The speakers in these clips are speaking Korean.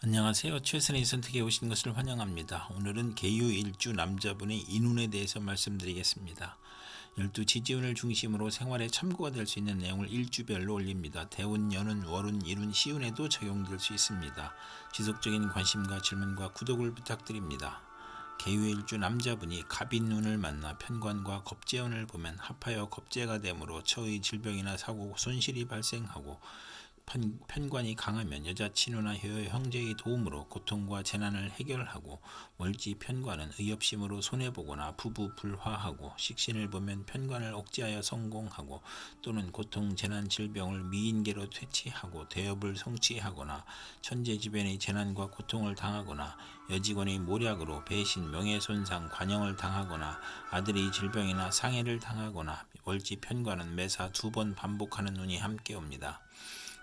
안녕하세요. 최선의 선택에 오신 것을 환영합니다. 오늘은 계유일주 남자분의 인운에 대해서 말씀드리겠습니다. 12지지운을 중심으로 생활에 참고가 될 수 있는 내용을 일주별로 올립니다. 대운, 연운, 월운, 일운, 시운에도 적용될 수 있습니다. 지속적인 관심과 질문과 구독을 부탁드립니다. 계유일주 남자분이 갑인운을 만나 편관과 겁재운을 보면 합하여 겁재가 되므로 처의 질병이나 사고, 손실이 발생하고 편관이 강하면 여자 친구나 형제의 도움으로 고통과 재난을 해결하고, 월지 편관은 의협심으로 손해보거나 부부 불화하고, 식신을 보면 편관을 억제하여 성공하고 또는 고통, 재난, 질병을 미인계로 퇴치하고 대업을 성취하거나, 천재지변의 재난과 고통을 당하거나, 여직원의 모략으로 배신, 명예손상, 관영을 당하거나, 아들의 질병이나 상해를 당하거나, 월지 편관은 매사 2번 반복하는 운이 함께 옵니다.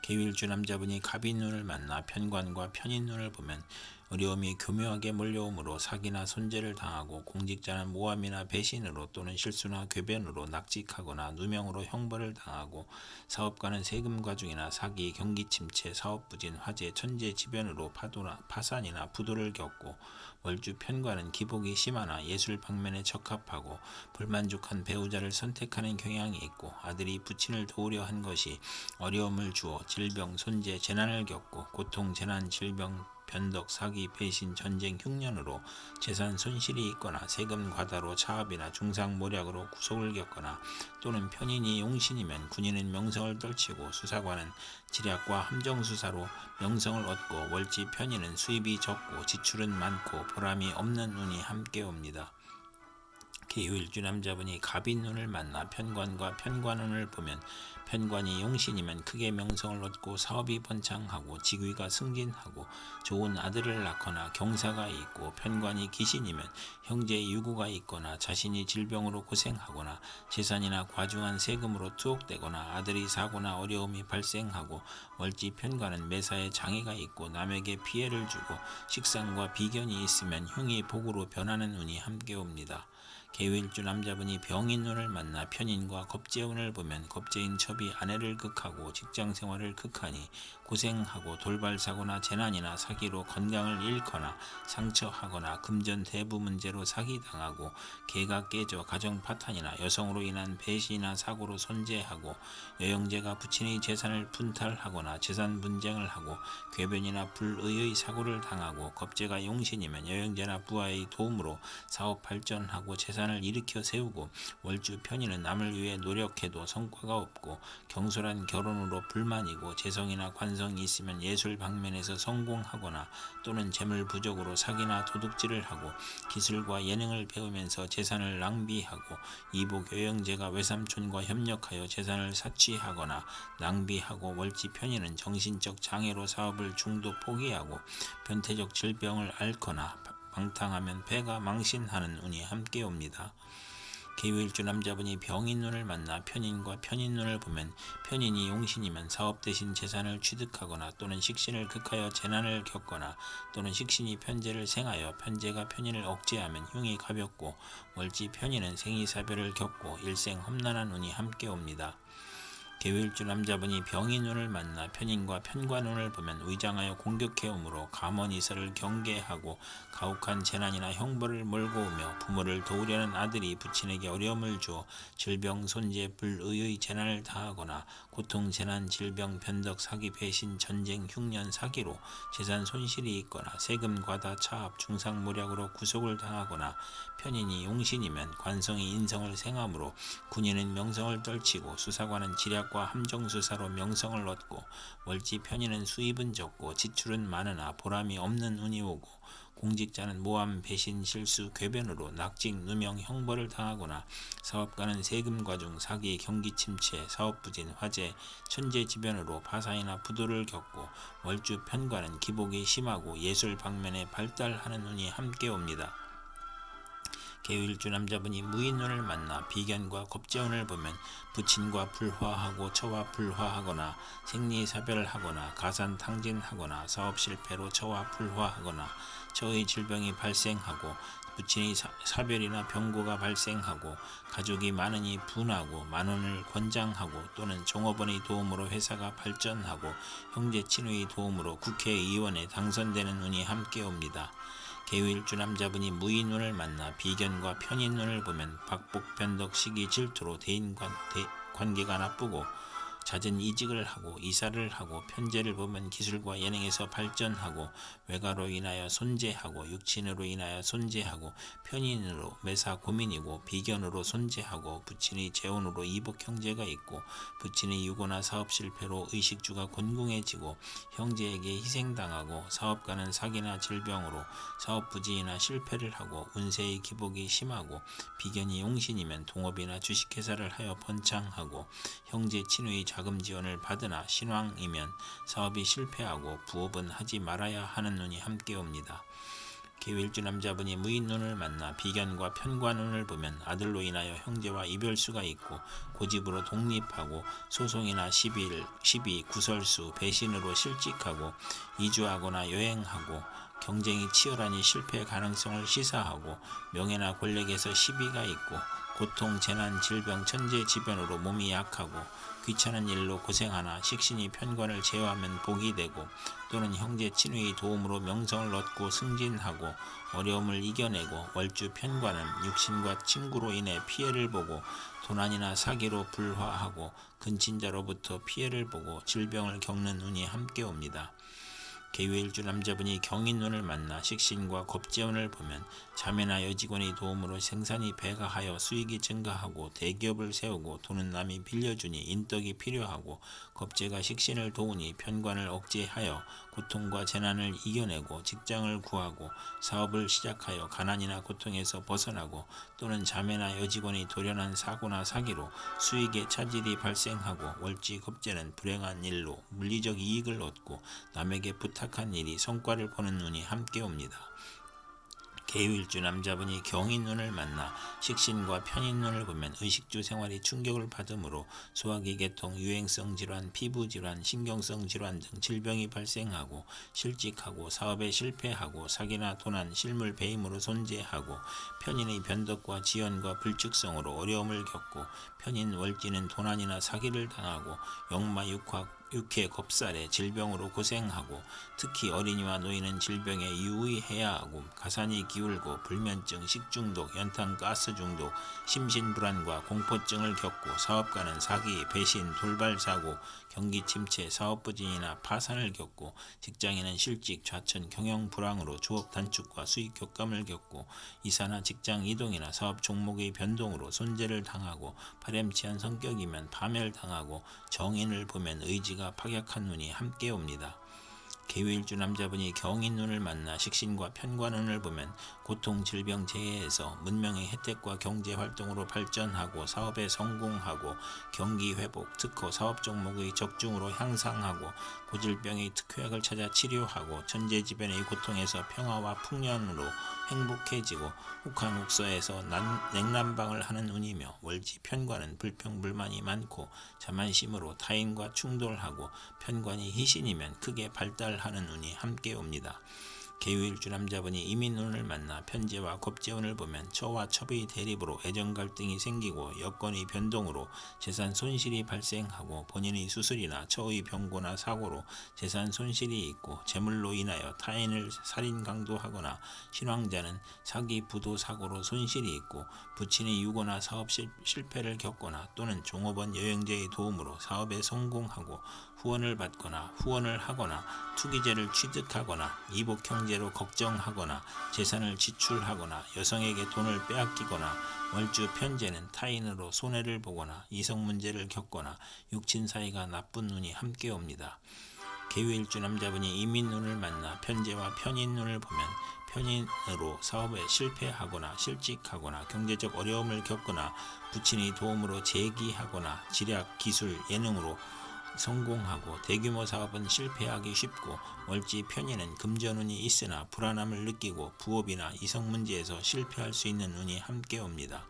계유일주 남자분이 갑인운을 만나 편관과 편인운을 보면 어려움이 교묘하게 몰려오므로 사기나 손재를 당하고, 공직자는 모함이나 배신으로 또는 실수나 궤변으로 낙직하거나 누명으로 형벌을 당하고, 사업가는 세금 과중이나 사기, 경기 침체, 사업 부진, 화재, 천재지변으로 파산이나 부도를 겪고, 월주 편관은 기복이 심하나 예술 방면에 적합하고 불만족한 배우자를 선택하는 경향이 있고, 아들이 부친을 도우려 한 것이 어려움을 주어 질병, 손재, 재난을 겪고, 고통, 재난, 질병, 변덕, 사기, 배신, 전쟁, 흉년으로 재산 손실이 있거나, 세금 과다로 차압이나 중상모략으로 구속을 겪거나, 또는 편인이 용신이면 군인은 명성을 떨치고, 수사관은 지략과 함정수사로 명성을 얻고, 월지 편인은 수입이 적고 지출은 많고 보람이 없는 운이 함께 옵니다. 계유일주 남자분이 갑인운을 만나 편관과 편관운을 보면 편관이 용신이면 크게 명성을 얻고 사업이 번창하고 직위가 승진하고 좋은 아들을 낳거나 경사가 있고, 편관이 기신이면 형제의 유고가 있거나 자신이 질병으로 고생하거나 재산이나 과중한 세금으로 투옥되거나 아들이 사고나 어려움이 발생하고, 월지 편관은 매사에 장애가 있고 남에게 피해를 주고 식상과 비견이 있으면 흉이 복으로 변하는 운이 함께 옵니다. 계유일주 남자분이 병인운을 만나 편인과 겁재운을 보면 겁재인 첩이 아내를 극하고 직장생활을 극하니 고생하고 돌발사고나 재난이나 사기로 건강을 잃거나 상처하거나 금전 대부 문제로 사기당하고, 개가 깨져 가정 파탄이나 여성으로 인한 배신이나 사고로 손재하고, 여영제가 부친의 재산을 분탈하거나 재산 분쟁을 하고 궤변이나 불의의 사고를 당하고, 겁재가 용신이면 여영제나 부하의 도움으로 사업 발전하고 재산을 일으켜 세우고, 월주 편인은 남을 위해 노력해도 성과가 없고 경솔한 결혼으로 불만이고, 재성이나 관성이 있으면 예술 방면에서 성공하거나 또는 재물 부족으로 사기나 도둑질을 하고, 기술과 예능을 배우면서 재산을 낭비하고, 이복 여영제가 외삼촌과 협력하여 재산을 사취하거나 낭비하고, 월지 편인은 정신적 장애로 사업을 중도 포기하고 변태적 질병을 앓거나 방탕하면 배가 망신하는 운이 함께 옵니다. 계유일주 남자분이 병인운을 만나 편인과 편인운을 보면 편인이 용신이면 사업 대신 재산을 취득하거나 또는 식신을 극하여 재난을 겪거나, 또는 식신이 편재를 생하여 편재가 편인을 억제하면 흉이 가볍고, 월지 편인은 생이사별을 겪고 일생 험난한 운이 함께 옵니다. 계유일주 남자분이 병인운을 만나 편인과 편관운을 보면 위장하여 공격해오므로 감언이설을 경계하고 가혹한 재난이나 형벌을 몰고 오며, 부모를 도우려는 아들이 부친에게 어려움을 주어 질병, 손재, 불의의 재난을 당하거나, 고통, 재난, 질병, 변덕, 사기, 배신, 전쟁, 흉년, 사기로 재산 손실이 있거나, 세금 과다, 차압, 중상모략으로 구속을 당하거나, 편인이 용신이면 관성이 인성을 생하므로 군인은 명성을 떨치고 수사관은 지략과 함정수사로 명성을 얻고, 월지 편인은 수입은 적고 지출은 많으나 보람이 없는 운이 오고, 공직자는 모함, 배신, 실수, 궤변으로 낙직, 누명, 형벌을 당하거나, 사업가는 세금 과중, 사기, 경기 침체, 사업 부진, 화재, 천재지변으로 파산이나 부도를 겪고, 월주 편관은 기복이 심하고 예술 방면에 발달하는 운이 함께 옵니다. 계유일주 남자분이 무인눈을 만나 비견과 겁재운을 보면 부친과 불화하고 처와 불화하거나 생리사별하거나 가산탕진하거나 사업실패로 처와 불화하거나 처의 질병이 발생하고 부친의 사별이나 병고가 발생하고 가족이 많으니 분하고 만원을 권장하고 또는 종업원의 도움으로 회사가 발전하고 형제 친구의 도움으로 국회의원에 당선되는 운이 함께 옵니다. 계유일주 남자분이 무인운을 만나 비견과 편인운을 보면 박복변덕 시기 질투로 대인 관계가 나쁘고 잦은 이직을 하고 이사를 하고 편제를 보면 기술과 예능에서 발전하고 외가로 인하여 손재하고 육친으로 인하여 손재하고 편인으로 매사 고민이고 비견으로 손재하고 부친의 재혼으로 이복 형제가 있고 부친의 유고나 사업 실패로 의식주가 곤궁해지고 형제에게 희생당하고 사업가는 사기나 질병으로 사업 부진이나 실패를 하고 운세의 기복이 심하고 비견이 용신이면 동업이나 주식회사를 하여 번창하고 형제 친구의 자금 지원을 받으나 신왕이면 사업이 실패하고 부업은 하지 말아야 하는 눈이 함께 옵니다. 계유일주 남자분이 무인눈을 만나 비견과 편관운을 보면 아들로 인하여 형제와 이별수가 있고 고집으로 독립하고 소송이나 시비, 구설수, 배신으로 실직하고 이주하거나 여행하고 경쟁이 치열하니 실패 가능성을 시사하고 명예나 권력에서 시비가 있고 고통, 재난, 질병, 천재지변으로 몸이 약하고 귀찮은 일로 고생하나 식신이 편관을 제어하면 복이 되고 또는 형제 친구의 도움으로 명성을 얻고 승진하고 어려움을 이겨내고 월주 편관은 육신과 친구로 인해 피해를 보고 도난이나 사기로 불화하고 근친자로부터 피해를 보고 질병을 겪는 운이 함께 옵니다. 계유일주 남자분이 경인운을 만나 식신과 겁재운을 보면 자매나 여직원의 도움으로 생산이 배가하여 수익이 증가하고 대기업을 세우고 돈은 남이 빌려주니 인덕이 필요하고 겁재가 식신을 도우니 편관을 억제하여 고통과 재난을 이겨내고 직장을 구하고 사업을 시작하여 가난이나 고통에서 벗어나고 또는 자매나 여직원의 돌연한 사고나 사기로 수익의 차질이 발생하고 월지 겁재는 불행한 일로 물리적 이익을 얻고 남에게 부탁한 일이 성과를 보는 눈이 함께 옵니다. 계유일주 남자분이 경인운을 만나 식신과 편인운을 보면 의식주 생활이 충격을 받으므로 소화기 계통, 유행성 질환, 피부 질환, 신경성 질환 등 질병이 발생하고 실직하고 사업에 실패하고 사기나 도난, 실물 배임으로 손재하고 편인의 변덕과 지연과 불측성으로 어려움을 겪고 편인 월지는 도난이나 사기를 당하고 역마 육해 겁살에 질병으로 고생하고 특히 어린이와 노인은 질병에 유의해야 하고 가산이 기울고 불면증, 식중독, 연탄 가스 중독, 심신불안과 공포증을 겪고 사업가는 사기, 배신, 돌발사고, 경기 침체, 사업 부진이나 파산을 겪고 직장인은 실직, 좌천, 경영 불황으로 조업 단축과 수익 격감을 겪고 이사나 직장 이동이나 사업 종목의 변동으로 손재를 당하고 파렴치한 성격이면 파멸당하고 정인을 보면 의지가 파격한 눈이 함께 옵니다. 계유일주 남자분이 경인운을 만나 식신과 편관운을 보면 고통, 질병, 재해에서 문명의 혜택과 경제활동으로 발전하고 사업에 성공하고 경기회복, 특허, 사업 종목의 적중으로 향상하고 고질병의 특효약을 찾아 치료하고 천재지변의 고통에서 평화와 풍년으로 행복해지고 혹한혹서에서 냉난방을 하는 운이며 월지 편관은 불평불만이 많고 자만심으로 타인과 충돌하고 편관이 희신이면 크게 발달하는 운이 함께 옵니다. 계유일주 남자분이 이민운을 만나 편재와 겁재운을 보면 처와 첩의 대립으로 애정 갈등이 생기고 여건의 변동으로 재산 손실이 발생하고 본인의 수술이나 처의 병고나 사고로 재산 손실이 있고 재물로 인하여 타인을 살인 강도하거나 신왕자는 사기 부도 사고로 손실이 있고 부친의 유고나 사업 실패를 겪거나 또는 종업원 여행자의 도움으로 사업에 성공하고 후원을 받거나 후원을 하거나 투기죄를 취득하거나 이복 형제로 걱정하거나 재산을 지출하거나 여성에게 돈을 빼앗기거나 월주 편재는 타인으로 손해를 보거나 이성 문제를 겪거나 육친 사이가 나쁜 눈이 함께 옵니다. 계유일주 남자분이 이민운을 만나 편재와 편인운을 보면 편인으로 사업에 실패하거나 실직하거나 경제적 어려움을 겪거나 부친의 도움으로 재기하거나 지략, 기술, 예능으로 성공하고 대규모 사업은 실패하기 쉽고 월지 편인은 금전운이 있으나 불안함을 느끼고 부업이나 이성 문제에서 실패할 수 있는 운이 함께 옵니다.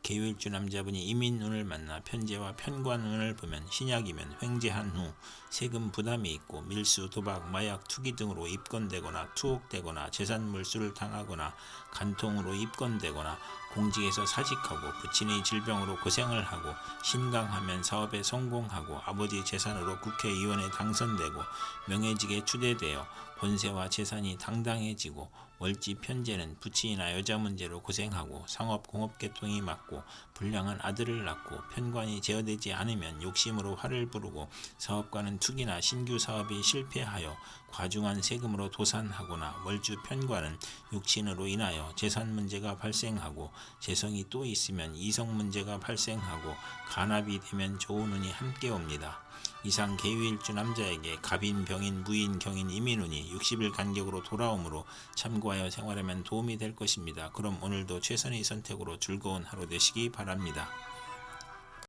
개유일주 남자분이 이민운을 만나 편재와 편관운을 보면 신약이면 횡재한 후 세금 부담이 있고 밀수, 도박, 마약, 투기 등으로 입건되거나 투옥되거나 재산 몰수를 당하거나 간통으로 입건되거나 공직에서 사직하고 부친의 질병으로 고생을 하고 신강하면 사업에 성공하고 아버지 재산으로 국회의원에 당선되고 명예직에 추대되어 권세와 재산이 당당해지고 월지 편재는 부친이나 여자 문제로 고생하고 상업 공업 계통이 맞고 불량한 아들을 낳고 편관이 제어되지 않으면 욕심으로 화를 부르고 사업가는 투기나 신규 사업이 실패하여 과중한 세금으로 도산하거나 월주 편관은 육친으로 인하여 재산 문제가 발생하고 재성이 또 있으면 이성 문제가 발생하고 간합이 되면 좋은 운이 함께 옵니다. 이상 개유일주 남자에게 갑인, 병인, 무인, 경인, 이민운이 60일 간격으로 돌아오므로 참고하여 생활하면 도움이 될 것입니다. 그럼 오늘도 최선의 선택으로 즐거운 하루 되시기 바랍니다.